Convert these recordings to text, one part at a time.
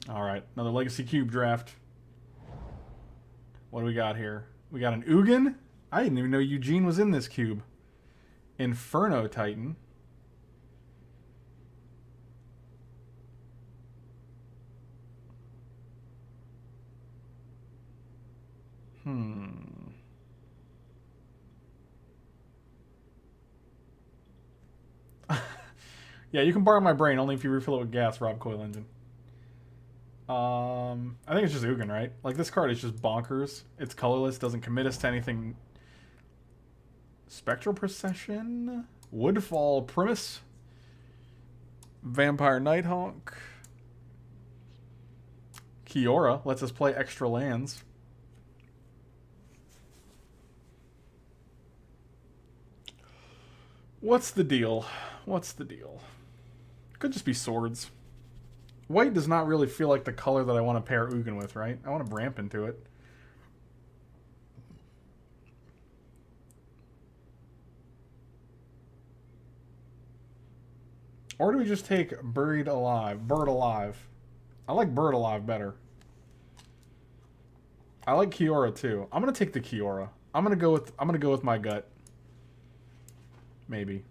Alright, another Legacy Cube draft. What do we got here? We got an Ugin. I didn't even know Eugene was in this cube. Inferno Titan. Hmm. Yeah, you can borrow my brain only if you refill it with gas, Rob Coil Engine. I think it's just Ugin, right? Like, this card is just bonkers. It's colorless, doesn't commit us to anything. Spectral Procession? Woodfall Primus? Vampire Nighthawk? Kiora lets us play extra lands. What's the deal? What's the deal? Could just be swords. White does not really feel like the color that I want to pair Ugin with, right? I want to Bramp into it. Or do we just take Bird Alive? I like Bird Alive better. I like Kiora too. I'm gonna take the Kiora. I'm gonna go with my gut. Maybe.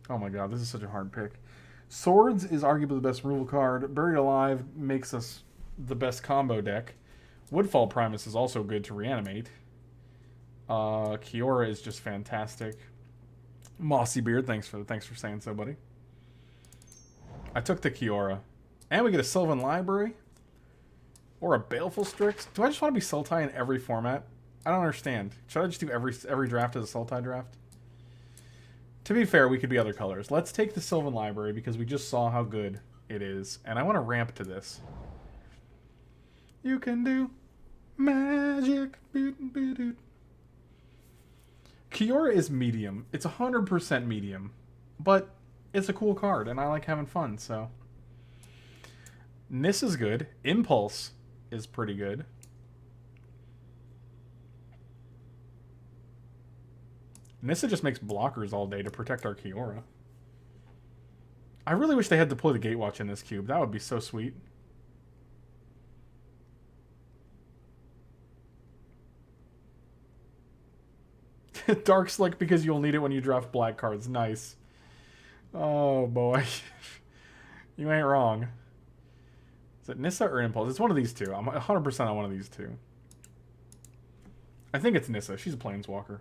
Oh my god, this is such a hard pick. Swords is arguably the best removal card. Buried Alive makes us the best combo deck. Woodfall Primus is also good to reanimate. Kiora is just fantastic. Mossy Beard, thanks for saying so, buddy. I took the Kiora. And we get a Sylvan Library. Or a Baleful Strix. Do I just want to be Sultai in every format? I don't understand. Should I just do every draft as a Sultai draft? To be fair, we could be other colors. Let's take the Sylvan Library because we just saw how good it is. And I want to ramp to this. You can do magic. Kiora is medium. It's 100% medium. But it's a cool card, and I like having fun, so. Nis is good. Impulse is pretty good. Nissa just makes blockers all day to protect our Kiora. I really wish they had deployed the Gatewatch in this cube. That would be so sweet. Dark Slick because you'll need it when you draft black cards. Nice. Oh boy. You ain't wrong. Is it Nissa or Impulse? It's one of these two. I'm 100% on one of these two. I think it's Nissa. She's a Planeswalker.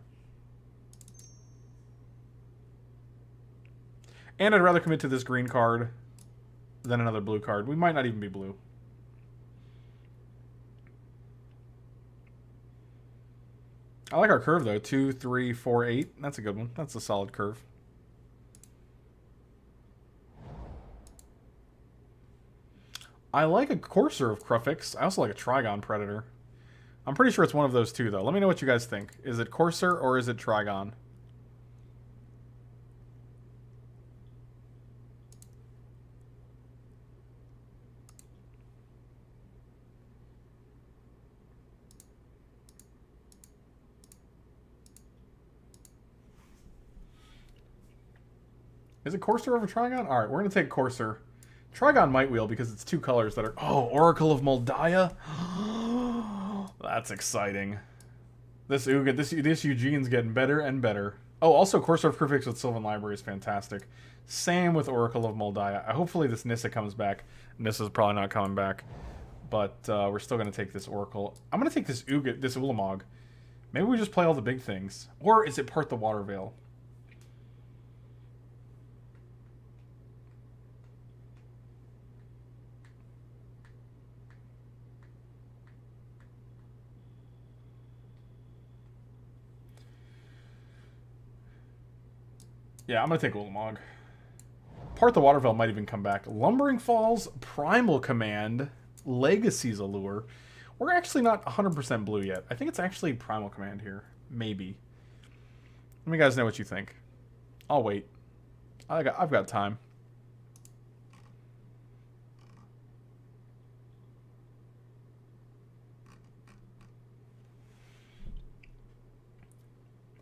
And I'd rather commit to this green card than another blue card. We might not even be blue. I like our curve, though. 2, 3, 4, 8. That's a good one. That's a solid curve. I like a Courser of Krufix. I also like a Trigon Predator. I'm pretty sure it's one of those two, though. Let me know what you guys think. Is it Courser or is it Trigon? Is it Courser over Trigon? Alright, we're going to take Courser. Trigon Might Wheel because it's two colors that are... Oh, Oracle of Moldiah? That's exciting. This Eugene's getting better and better. Oh, also Courser of Krufix with Sylvan Library is fantastic. Same with Oracle of Moldiah. Hopefully this Nissa comes back. Nissa's probably not coming back. But we're still going to take this Oracle. I'm going to take this Ulamog. Maybe we just play all the big things. Or is it part the Water Veil? Yeah, I'm going to take Ulamog. Part the Water Veil might even come back. Lumbering Falls, Primal Command, Legacy's Allure. We're actually not 100% blue yet. I think it's actually Primal Command here. Maybe. Let me guys know what you think. I'll wait. I've got time.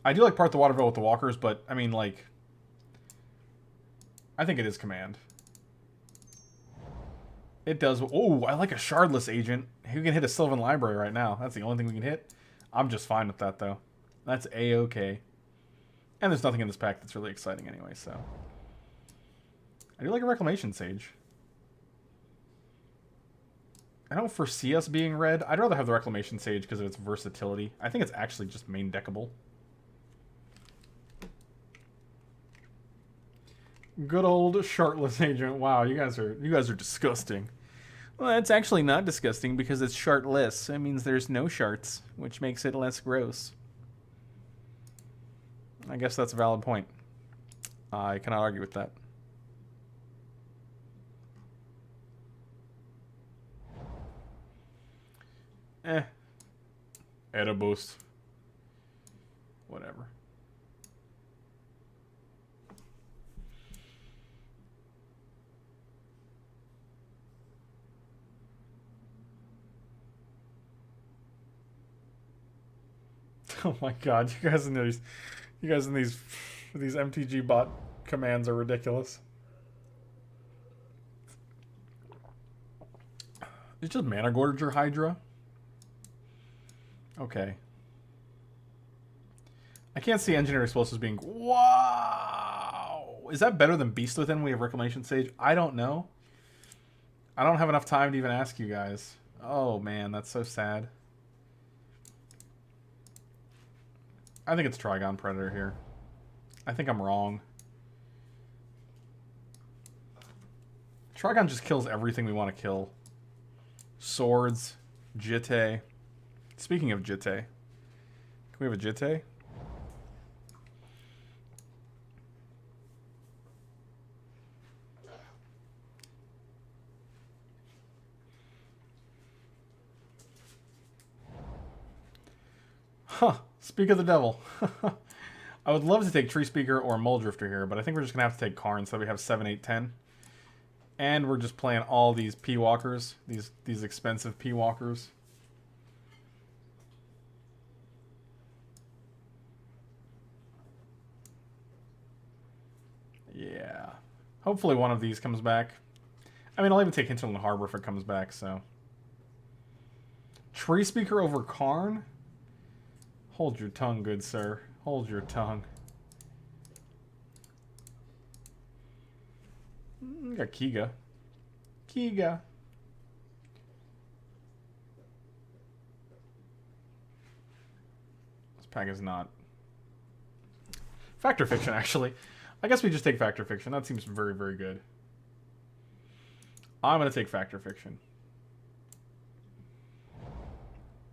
I do like Part the Water Veil with the Walkers, but, I mean, like... I think it is Command. It does. Oh, I like a shardless agent. Who can hit a Sylvan Library right now? That's the only thing we can hit. I'm just fine with that, though. That's A-okay. And there's nothing in this pack that's really exciting anyway, so... I do like a Reclamation Sage. I don't foresee us being red. I'd rather have the Reclamation Sage because of its versatility. I think it's actually just main deckable. Good old Shartless Agent. Wow, you guys are disgusting. Well, it's actually not disgusting because it's shartless. It means there's no sharts, which makes it less gross. I guess that's a valid point. I cannot argue with that. Erebos. Whatever. Oh my god, you guys in these MTG bot commands are ridiculous. It's just Mana Gorger Hydra. Okay. I can't see Engineer Explosives being... Wow! Is that better than Beast Within when we have Reclamation Sage? I don't know. I don't have enough time to even ask you guys. Oh man, that's so sad. I think it's Trigon Predator here. I think I'm wrong. Trigon just kills everything we want to kill. Swords, Jitte. Speaking of Jitte, can we have a Jitte? Huh. Speak of the devil. I would love to take Tree Speaker or Muldrifter here, but I think we're just going to have to take Karn so that we have 7, 8, 10. And we're just playing all these P-Walkers. These expensive P-Walkers. Yeah. Hopefully one of these comes back. I mean, I'll even take Hinterland Harbor if it comes back, so. Tree Speaker over Karn? Hold your tongue, good sir. Hold your tongue. Got Kiga. Kiga. This pack is not. Factor Fiction, actually. I guess we just take Factor Fiction. That seems very, very good. I'm going to take Factor Fiction.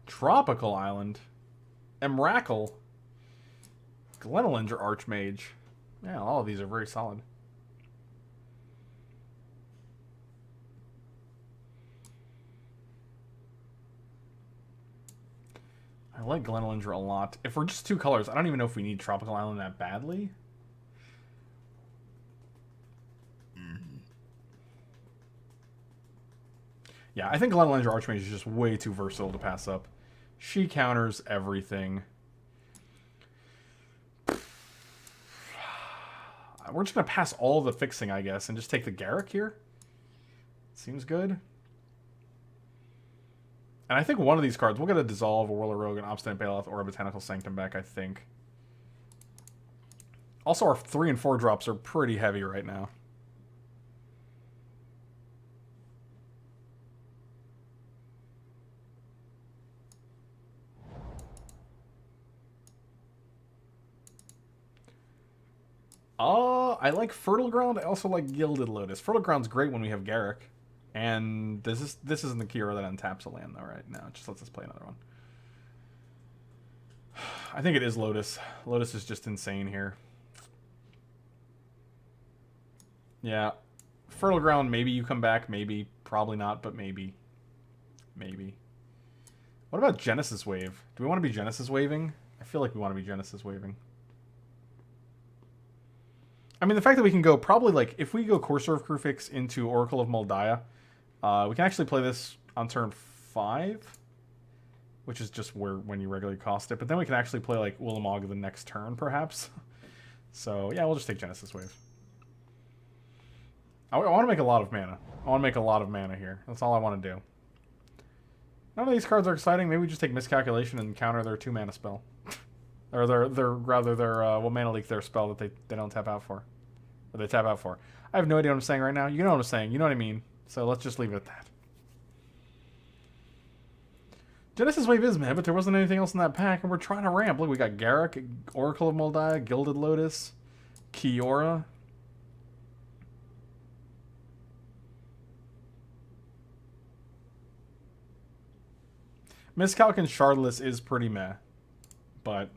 Tropical Island. Emrakul. Glenelinger Archmage. Yeah, all of these are very solid. I like Glenelinger a lot. If we're just 2 colors, I don't even know if we need Tropical Island that badly. Yeah, I think Glenelinger Archmage is just way too versatile to pass up. She counters everything. We're just going to pass all the fixing, I guess, and just take the Garruk here. Seems good. And I think one of these cards, we'll get a Dissolve, a Whirler Rogue, an Obstinate Baloth, or a Botanical Sanctum back, I think. Also, our 3 and 4 drops are pretty heavy right now. I like Fertile Ground. I also like Gilded Lotus. Fertile Ground's great when we have Garruk. And this isn't the Kira that untaps a land, though, right? No, it just lets us play another one. I think it is Lotus. Lotus is just insane here. Yeah. Fertile Ground, maybe you come back. Maybe. Probably not, but maybe. Maybe. What about Genesis Wave? Do we want to be Genesis Waving? I feel like we want to be Genesis Waving. I mean, the fact that we can go probably, like, if we go Courser of Kruphix into Oracle of Moldiah, we can actually play this on turn 5, which is just when you regularly cost it. But then we can actually play, like, Ulamog the next turn, perhaps. So, yeah, we'll just take Genesis Wave. I want to make a lot of mana. I want to make a lot of mana here. That's all I want to do. None of these cards are exciting. Maybe we just take Miscalculation and counter their 2-mana spell. Or their mana leak their spell that they don't tap out for. Or they tap out for. I have no idea what I'm saying right now. You know what I'm saying. You know what I mean. So let's just leave it at that. Genesis Wave is meh, but there wasn't anything else in that pack, and we're trying to ramp. Look, we got Garruk, Oracle of Moldiah, Gilded Lotus, Kiora. Miscalc and Shardless is pretty meh, but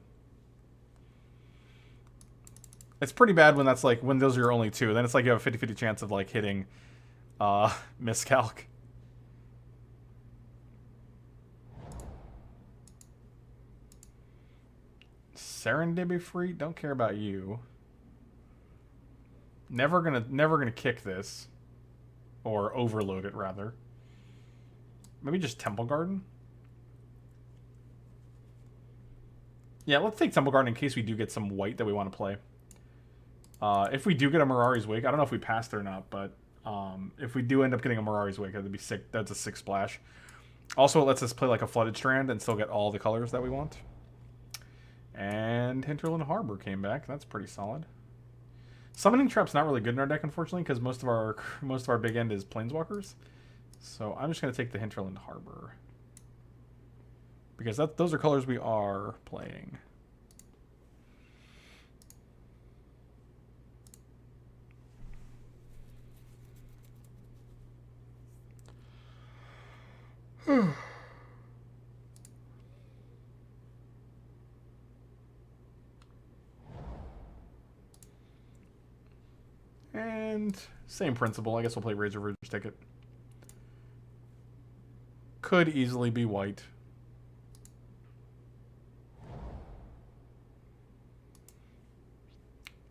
it's pretty bad when that's like when those are your only two. Then it's like you have a 50-50 chance of like hitting Miscalc. Serendipity free? Don't care about you. Never gonna kick this. Or overload it, rather. Maybe just Temple Garden? Yeah, let's take Temple Garden in case we do get some white that we want to play. If we do get a Mirari's Wake, I don't know if we passed or not, but if we do end up getting a Mirari's Wake, that'd be sick. That's a 6 splash. Also, it lets us play like a Flooded Strand and still get all the colors that we want. And Hinterland Harbor came back. That's pretty solid. Summoning Trap's not really good in our deck, unfortunately, because most of our big end is Planeswalkers. So I'm just going to take the Hinterland Harbor. Because those are colors we are playing. And same principle. I guess we'll play Razor Ridge Ticket. Could easily be white.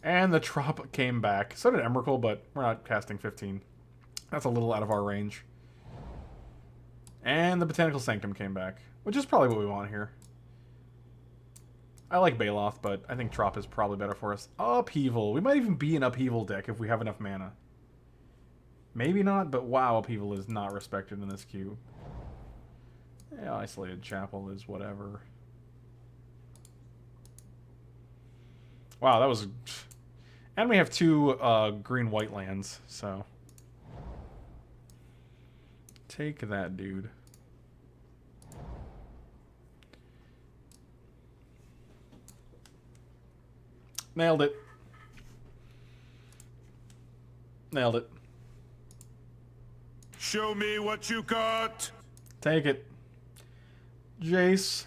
And the Trop came back. So did Emrakul, but we're not casting 15. That's a little out of our range. And the Botanical Sanctum came back, which is probably what we want here. I like Baloth, but I think Trop is probably better for us. Upheaval. We might even be an Upheaval deck if we have enough mana. Maybe not, but wow, Upheaval is not respected in this cube. Yeah, Isolated Chapel is whatever. Wow, that was... And we have 2 green-white lands, so... Take that, dude. Nailed it. Nailed it. Show me what you got. Take it. Jace.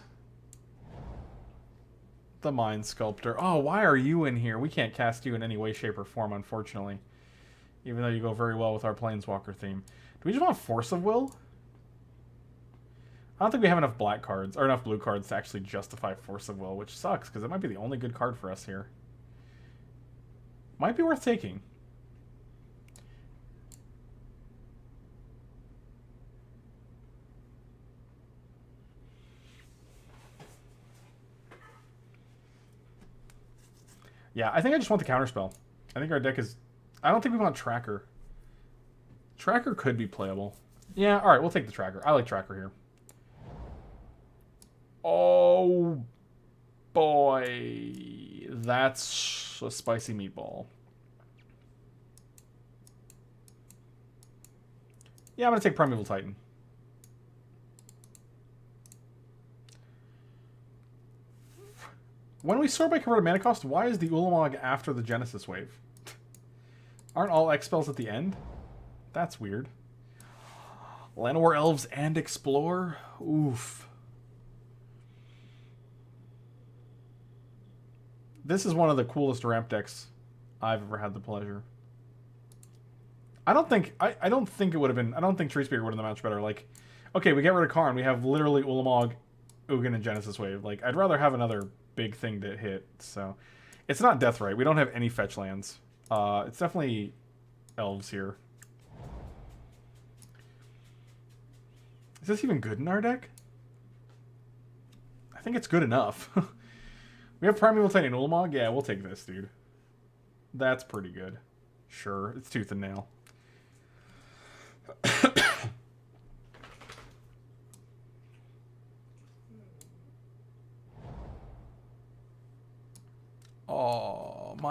The Mind Sculptor. Oh, why are you in here? We can't cast you in any way, shape, or form, unfortunately. Even though you go very well with our Planeswalker theme. Do we just want Force of Will? I don't think we have enough black cards, or enough blue cards to actually justify Force of Will, which sucks, because it might be the only good card for us here. Might be worth taking. Yeah, I think I just want the counterspell. I think our deck is... I don't think we want Tracker. Tracker could be playable. Yeah, alright, we'll take the Tracker. I like Tracker here. Oh, boy. That's a spicy meatball. Yeah, I'm going to take Primeval Titan. When we sort by converted mana cost, why is the Ulamog after the Genesis Wave? Aren't all X spells at the end? That's weird. Llanowar Elves and Explore? Oof. This is one of the coolest ramp decks I've ever had the pleasure. I don't think it would have been... I don't think Tree Speaker would have been much better. Like, okay, we get rid of Karn. We have literally Ulamog, Ugin, and Genesis Wave. Like, I'd rather have another big thing to hit. So, it's not Deathrite. We don't have any fetch lands. It's definitely Elves here. Is this even good in our deck? I think it's good enough. We have Primeval Titan and Ulamog? Yeah, we'll take this, dude. That's pretty good. Sure, it's tooth and nail.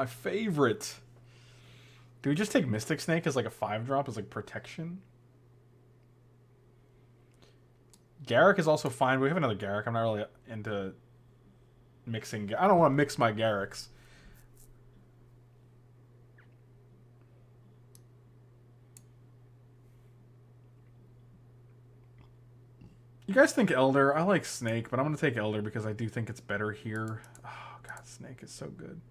my favorite. Do we just take Mystic Snake as like a 5-drop as like protection? Garrick is also fine. We have another Garrick. I'm not really into mixing. I don't want to mix my Garricks. You guys think Elder? I like Snake, but I'm going to take Elder because I do think it's better here. Oh, God, Snake is so good.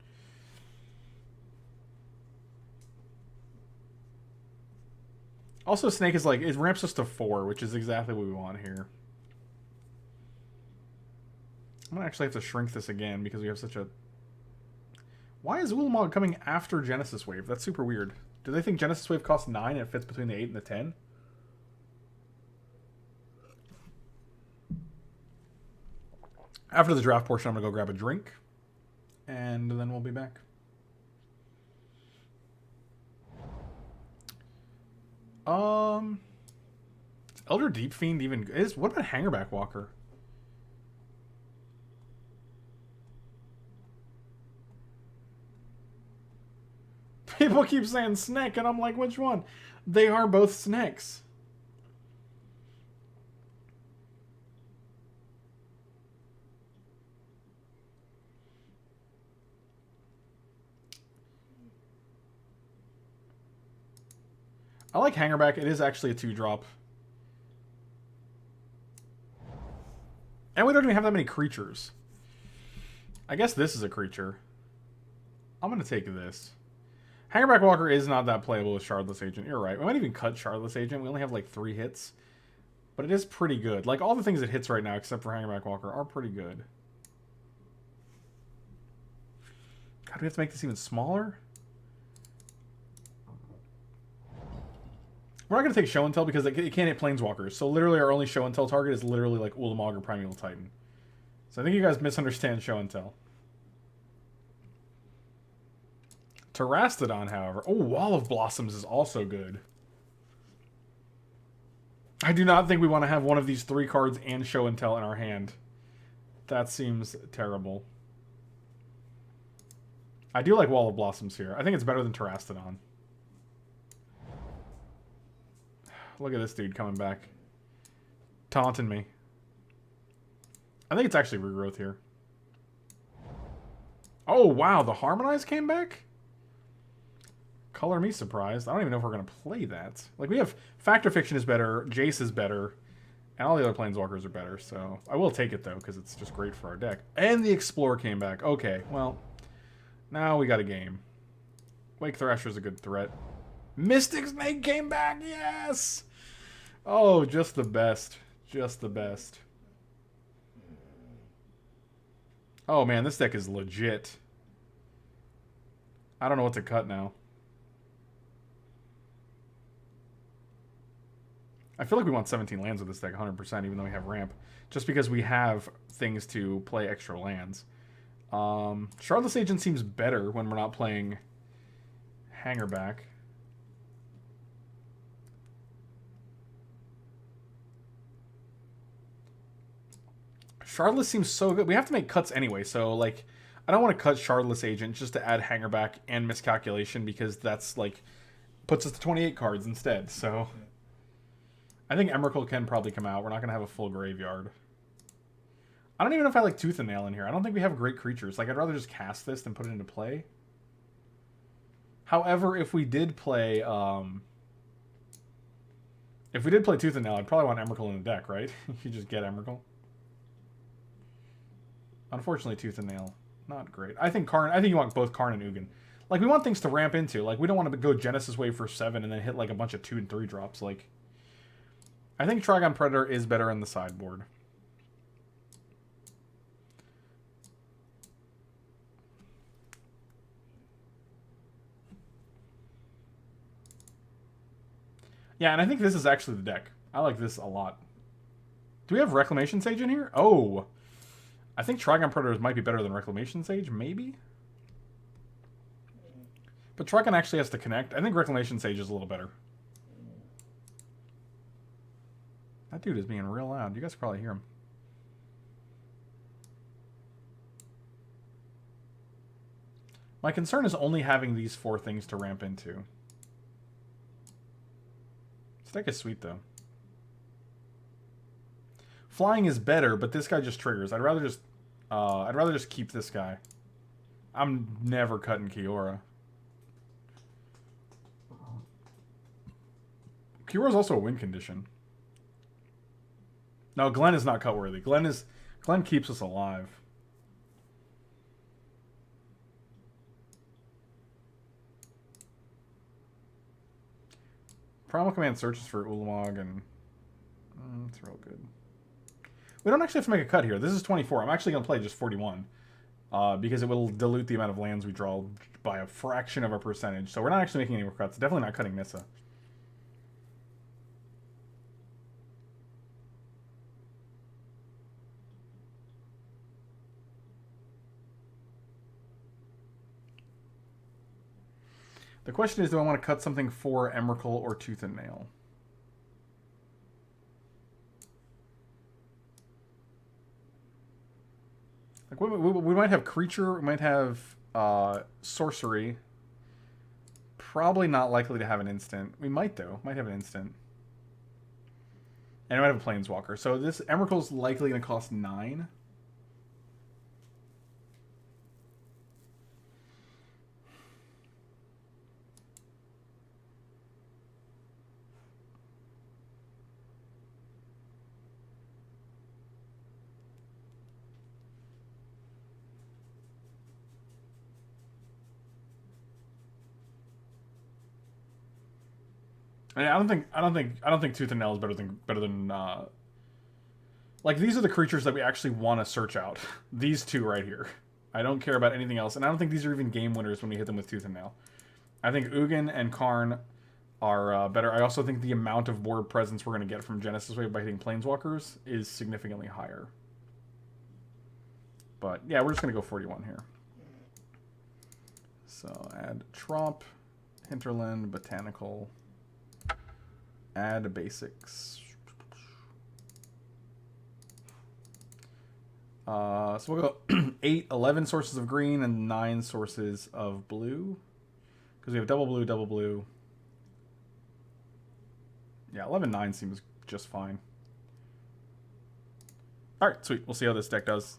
Also, Snake is like, it ramps us to 4, which is exactly what we want here. I'm going to actually have to shrink this again because we have such a... Why is Ulamog coming after Genesis Wave? That's super weird. Do they think Genesis Wave costs 9 and it fits between the 8 and the 10? After the draft portion, I'm going to go grab a drink. And then we'll be back. Elder Deep Fiend even is. What about Hangerback Walker? People keep saying Snake, and I'm like, which one? They are both snakes. I like Hangerback. It is actually a 2-drop. And we don't even have that many creatures. I guess this is a creature. I'm going to take this. Hangerback Walker is not that playable with Shardless Agent. You're right. We might even cut Shardless Agent. We only have like 3 hits. But it is pretty good. Like, all the things it hits right now, except for Hangerback Walker, are pretty good. God, do we have to make this even smaller? We're not going to take Show and Tell because it can't hit Planeswalkers. So literally our only Show and Tell target is literally like Ulamog or Primeval Titan. So I think you guys misunderstand Show and Tell. Terastodon, however. Oh, Wall of Blossoms is also good. I do not think we want to have one of these 3 cards and Show and Tell in our hand. That seems terrible. I do like Wall of Blossoms here. I think it's better than Terastodon. Look at this dude coming back. Taunting me. I think it's actually Regrowth here. Oh, wow. The Harmonize came back? Color me surprised. I don't even know if we're going to play that. Like, we have Fact or Fiction is better, Jace is better, and all the other Planeswalkers are better. So I will take it, though, because it's just great for our deck. And the Explorer came back. Okay, well, now we got a game. Wake Thrasher's a good threat. Mystic Snake came back, yes! Oh, just the best. Just the best. Oh, man, this deck is legit. I don't know what to cut now. I feel like we want 17 lands with this deck, 100%, even though we have ramp. Just because we have things to play extra lands. Shardless Agent seems better when we're not playing Hangerback. Shardless seems so good. We have to make cuts anyway, so, like, I don't want to cut Shardless Agent just to add Hangerback and Miscalculation, because that's, like, puts us to 28 cards instead, so... I think Emrakul can probably come out. We're not going to have a full graveyard. I don't even know if I like Tooth and Nail in here. I don't think we have great creatures. Like, I'd rather just cast this than put it into play. However, if we did play... if we did play Tooth and Nail, I'd probably want Emrakul in the deck, right? You just get Emrakul. Unfortunately, Tooth and Nail, not great. I think you want both Karn and Ugin. Like, we want things to ramp into. Like, we don't want to go Genesis Wave for 7 and then hit, like, a bunch of 2 and 3 drops. Like, I think Trigon Predator is better in the sideboard. Yeah, and I think this is actually the deck. I like this a lot. Do we have Reclamation Sage in here? Oh! I think Trigon Predators might be better than Reclamation Sage, maybe? But Trigon actually has to connect. I think Reclamation Sage is a little better. That dude is being real loud. You guys can probably hear him. My concern is only having these 4 things to ramp into. This deck is sweet, though. Flying is better, but this guy just triggers. I'd rather just keep this guy. I'm never cutting Kiora. Kiora's also a win condition. No, Glenn is not cut worthy. Glenn keeps us alive. Primal Command searches for Ulamog, and it's real good. We don't actually have to make a cut here. This is 24. I'm actually going to play just 41. Because it will dilute the amount of lands we draw by a fraction of a percentage. So we're not actually making any more cuts. Definitely not cutting Nissa. The question is, do I want to cut something for Emrakul or Tooth and Nail? Like we might have creature, we might have sorcery. Probably not likely to have an instant. We might though. Might have an instant. And we might have a planeswalker. So this Emrakul's likely going to cost 9. I don't think Tooth and Nail is better than like these are the creatures that we actually want to search out. These 2 right here. I don't care about anything else, and I don't think these are even game winners when we hit them with Tooth and Nail. I think Ugin and Karn are better. I also think the amount of board presence we're going to get from Genesis Wave by hitting Planeswalkers is significantly higher. But yeah, we're just going to go 41 here. So add Tromp, Hinterland, Botanical. Add basics. So we'll go 11 sources of green and 9 sources of blue. Because we have double blue. Yeah, 11-9 seems just fine. Alright, sweet. We'll see how this deck does.